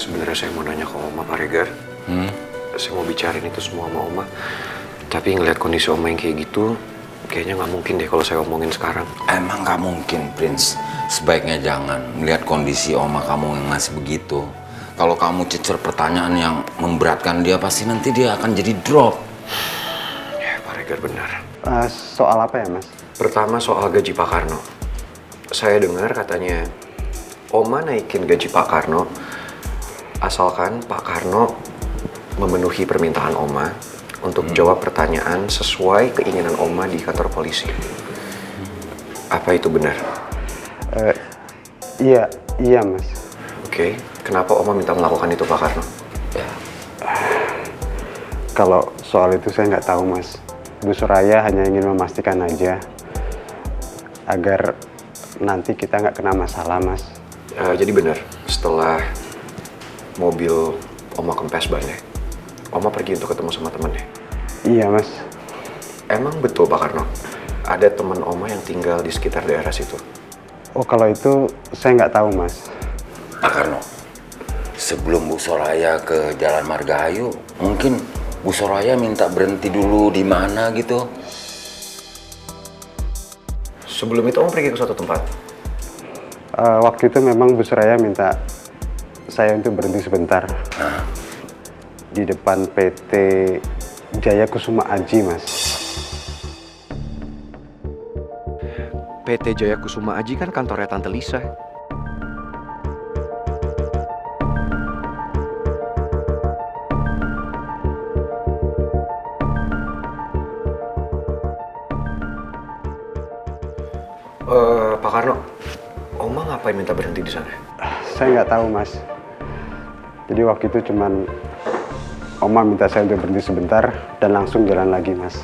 Sebenarnya saya mau nanya ke Oma, Pak Regar. Saya mau bicarain itu semua sama Oma. Tapi ngelihat kondisi Oma yang kayak gitu, kayaknya nggak mungkin deh kalau saya omongin sekarang. Emang nggak mungkin, Prince. Sebaiknya jangan. Melihat kondisi Oma kamu yang masih begitu. Kalau kamu cecer pertanyaan yang memberatkan dia, pasti nanti dia akan jadi drop. Ya, Pak Regar benar. Soal apa ya, Mas? Pertama soal gaji Pak Karno. Saya dengar katanya Oma naikin gaji Pak Karno asalkan Pak Karno memenuhi permintaan Oma untuk jawab pertanyaan sesuai keinginan Oma di kantor polisi. Apa itu benar? Iya, Mas. Oke, kenapa Oma minta melakukan itu Pak Karno? Ya. Kalau soal itu saya nggak tahu, Mas. Bu Soraya hanya ingin memastikan aja agar nanti kita nggak kena masalah, Mas. Jadi benar, setelah mobil Oma kempes bannya, Oma pergi untuk ketemu sama temennya. Iya, Mas. Emang betul Pak Karno, ada teman Oma yang tinggal di sekitar daerah situ? Oh, kalau itu saya nggak tahu, Mas. Pak Karno, sebelum Bu Soraya ke Jalan Margahayu, mungkin Bu Soraya minta berhenti dulu di mana gitu. Sebelum itu Oma pergi ke suatu tempat? Waktu itu memang Bu Soraya minta saya untuk berhenti sebentar. Di depan PT Jaya Kusuma Aji, Mas. PT Jaya Kusuma Aji kan kantornya Tante Lisa. Pak Karno, Oma ngapain minta berhenti di sana? Saya nggak tahu, Mas. Jadi waktu itu cuman Oma minta saya untuk berhenti sebentar dan langsung jalan lagi, Mas.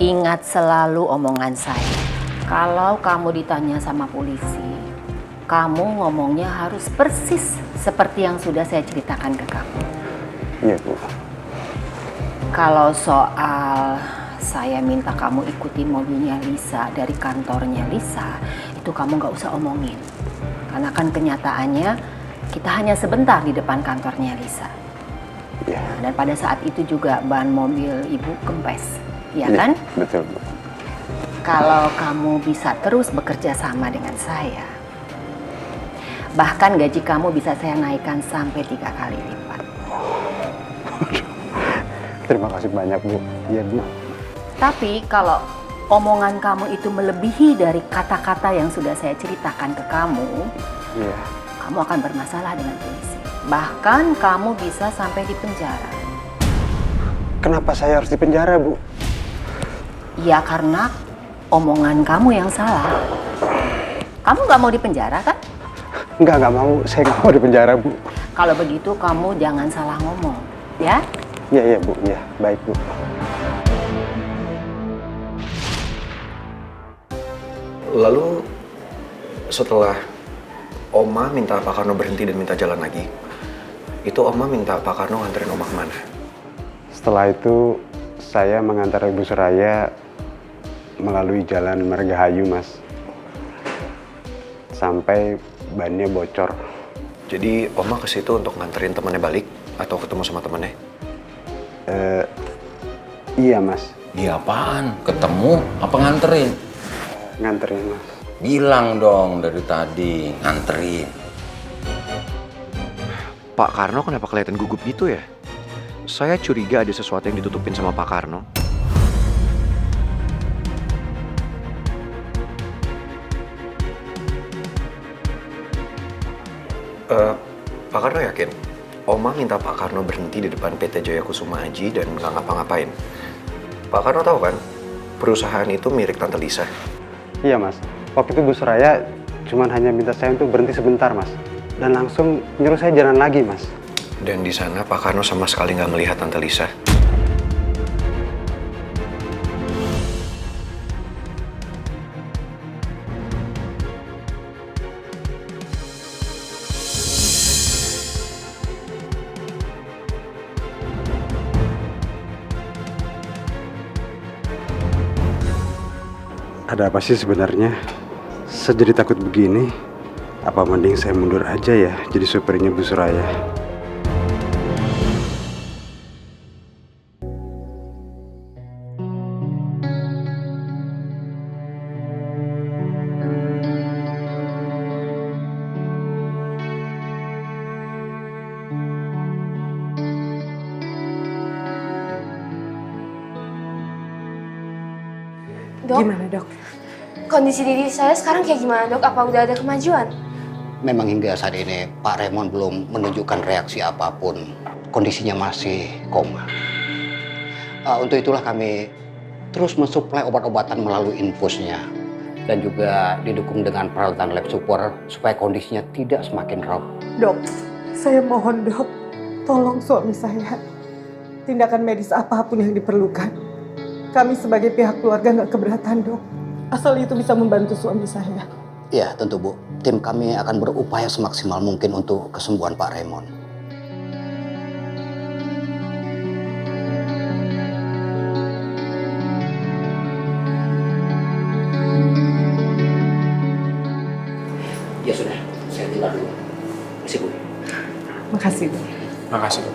Ingat selalu omongan saya. Kalau kamu ditanya sama polisi, kamu ngomongnya harus persis seperti yang sudah saya ceritakan ke kamu. Iya, Bu. Kalau soal saya minta kamu ikutin mobilnya Lisa dari kantornya Lisa, itu kamu nggak usah omongin. Karena kan kenyataannya kita hanya sebentar di depan kantornya Lisa. Iya. Dan pada saat itu juga ban mobil ibu kempes, ya kan? Betul, Bu. Kalau kamu bisa terus bekerja sama dengan saya, bahkan gaji kamu bisa saya naikkan sampai 3 kali lipat. Terima kasih banyak, Bu. Iya, Bu. Tapi kalau omongan kamu itu melebihi dari kata-kata yang sudah saya ceritakan ke kamu, Iya. kamu akan bermasalah dengan polisi. Bahkan kamu bisa sampai di penjara. Kenapa saya harus dipenjara, Bu? Ya karena omongan kamu yang salah. Kamu nggak mau di penjara kan? Nggak mau. Saya nggak mau dipenjara, Bu. Kalau begitu kamu jangan salah ngomong, ya? Iya, Bu. Iya, baik, Bu. Lalu setelah Oma minta Pak Karno berhenti dan minta jalan lagi, itu Oma minta Pak Karno nganterin Oma kemana? Setelah itu saya mengantar Ibu Soraya melalui Jalan Margahayu, Mas. Sampai bannya bocor. Jadi Oma ke situ untuk nganterin temannya balik atau ketemu sama temannya? Iya, Mas. Dia apaan? Ketemu apa nganterin? Nganterin, Mas. Bilang dong dari tadi, nganterin. Pak Karno kenapa kelihatan gugup gitu ya? Saya curiga ada sesuatu yang ditutupin sama Pak Karno. Pak Karno yakin? Oma minta Pak Karno berhenti di depan PT Jaya Kusuma Aji dan nggak ngapa-ngapain. Pak Karno tahu kan, perusahaan itu milik Tante Lisa. Iya, Mas. Waktu itu Bu Soraya cuman hanya minta saya untuk berhenti sebentar, Mas. Dan langsung nyuruh saya jalan lagi, Mas. Dan di sana Pak Karno sama sekali nggak melihat Tante Lisa. Ada apa sih sebenarnya? Saya jadi takut begini. Apa mending saya mundur aja ya jadi supirnya Bu Suraya? Dok, Gimana dok? kondisi diri saya sekarang kayak gimana dok? Apa udah ada kemajuan? Memang hingga saat ini Pak Raymond belum menunjukkan reaksi apapun. Kondisinya masih koma. Untuk itulah kami terus mensuplai obat-obatan melalui infusnya. Dan juga didukung dengan peralatan lab support supaya kondisinya tidak semakin drop. Dok, saya mohon dok, tolong suami saya. Tindakan medis apapun yang diperlukan. Kami sebagai pihak keluarga nggak keberatan dok. Asal itu bisa membantu suami saya. Ya tentu Bu, tim kami akan berupaya semaksimal mungkin untuk kesembuhan Pak Raymond. Ya sudah, saya tinggal dulu. Misi Bu. Makasih dok. Makasih dok.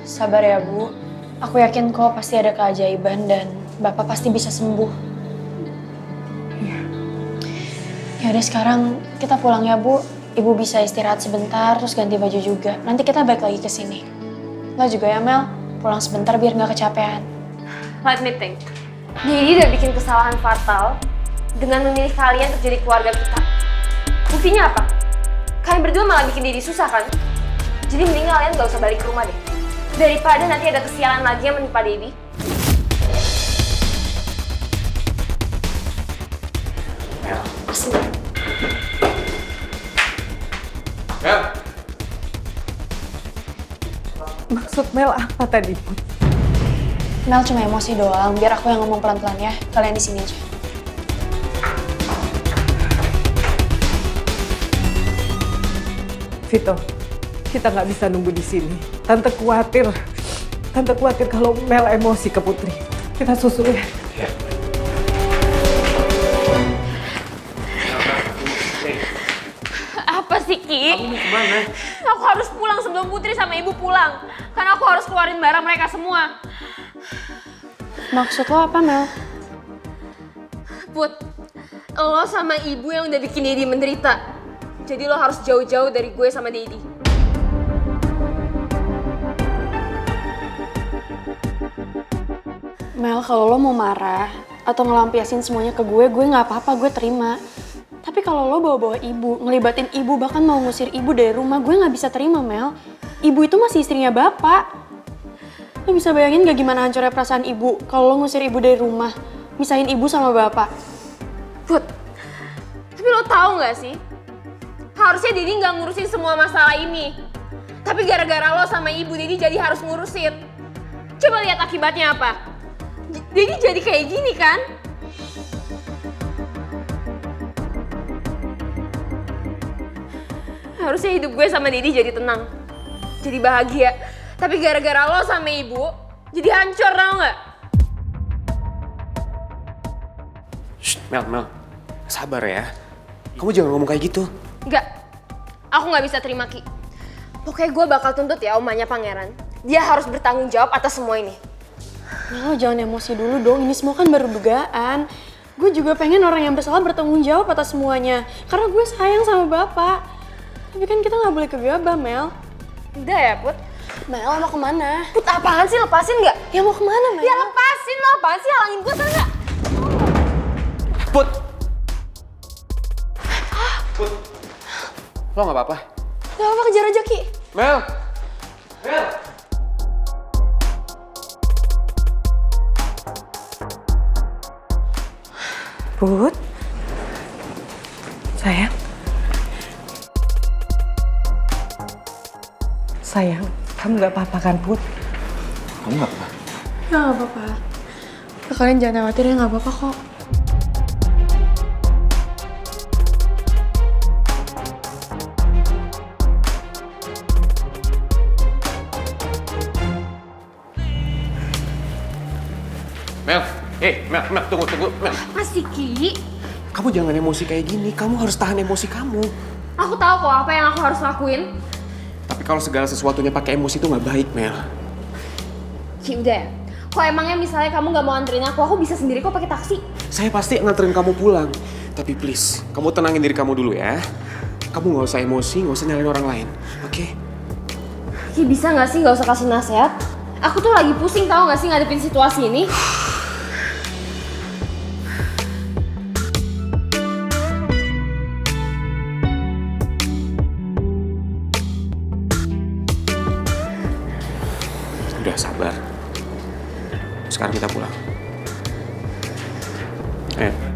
Sabar ya Bu. Aku yakin kok pasti ada keajaiban dan Bapak pasti bisa sembuh. Iya. Ya udah sekarang kita pulang ya Bu. Ibu bisa istirahat sebentar terus ganti baju juga. Nanti kita balik lagi ke sini. Lo juga ya Mel, pulang sebentar biar nggak kecapean. Let me think. Didi udah bikin kesalahan fatal dengan memilih kalian untuk jadi keluarga kita. Buktinya apa? Kalian berdua malah bikin Didi susah kan? Jadi mending kalian gak usah balik ke rumah deh. Daripada nanti ada kesialan lagi yang menimpa Didi. Mel. Maksud Mel apa tadi Put? Mel cuma emosi doang, biar aku yang ngomong pelan-pelan ya. Kalian di sini aja. Vito, kita nggak bisa nunggu di sini. Tante khawatir kalau Mel emosi ke Putri. Kita susul ya. Apa sih Ki? Kamu mau kemana? Aku harus pulang sebelum Putri sama Ibu pulang. Karena aku harus keluarin barang mereka semua. Maksud lo apa Mel? Put, lo sama Ibu yang udah bikin Didi menderita. Jadi lo harus jauh-jauh dari gue sama Didi. Mel, kalau lo mau marah atau ngelampiasin semuanya ke gue nggak apa-apa, gue terima. Tapi kalau lo bawa-bawa ibu, ngelibatin ibu, bahkan mau ngusir ibu dari rumah, gue nggak bisa terima, Mel. Ibu itu masih istrinya bapak. Lo bisa bayangin gak gimana hancurnya perasaan ibu kalau lo ngusir ibu dari rumah, misahin ibu sama bapak. Put, tapi lo tahu nggak sih? Harusnya Didi nggak ngurusin semua masalah ini. Tapi gara-gara lo sama ibu Didi jadi harus ngurusin. Coba lihat akibatnya apa. Didi jadi kayak gini kan? Harusnya hidup gue sama Didi jadi tenang. Jadi bahagia. Tapi gara-gara lo sama ibu, jadi hancur tau nggak? Shh, Mel. Sabar ya. Kamu jangan ngomong kayak gitu. Enggak, aku nggak bisa terima Ki. Pokoknya gue bakal tuntut ya omanya pangeran. Dia harus bertanggung jawab atas semua ini. Mel, jangan emosi dulu dong, ini semua kan baru dugaan. Gue juga pengen orang yang bersalah bertanggung jawab atas semuanya. Karena gue sayang sama bapak. Tapi kan kita nggak boleh gegabah, Mel. Udah ya, Put. Mel, mau kemana? Put, apaan sih? Lepasin nggak? Ya mau kemana, Mel? Ya lepasin lo, apaan sih? Halangin gue, tau nggak? Put! Lo gak apa-apa? Gak apa-apa, kejar aja, Ki. Mel! Put, sayang. Sayang, kamu nggak apa-apa kan Put? Kamu gak apa-apa? Ya gak apa-apa. Kalian jangan khawatir ya, gak apa-apa kok. Mel. Mel, tunggu, Mel. Masih Ki. Kamu jangan emosi kayak gini, kamu harus tahan emosi kamu. Aku tahu kok apa yang aku harus lakuin. Tapi kalau segala sesuatunya pakai emosi itu nggak baik, Mel. Ki udah ya. Kalau emangnya misalnya kamu nggak mau anterin aku bisa sendiri kok pakai taksi. Saya pasti nganterin kamu pulang. Tapi please, kamu tenangin diri kamu dulu ya. Kamu nggak usah emosi, nggak usah nyalain orang lain, oke? Ki bisa nggak sih nggak usah kasih nasihat? Aku tuh lagi pusing tahu nggak sih ngadepin situasi ini. Udah sabar. Sekarang kita pulang. Ayo.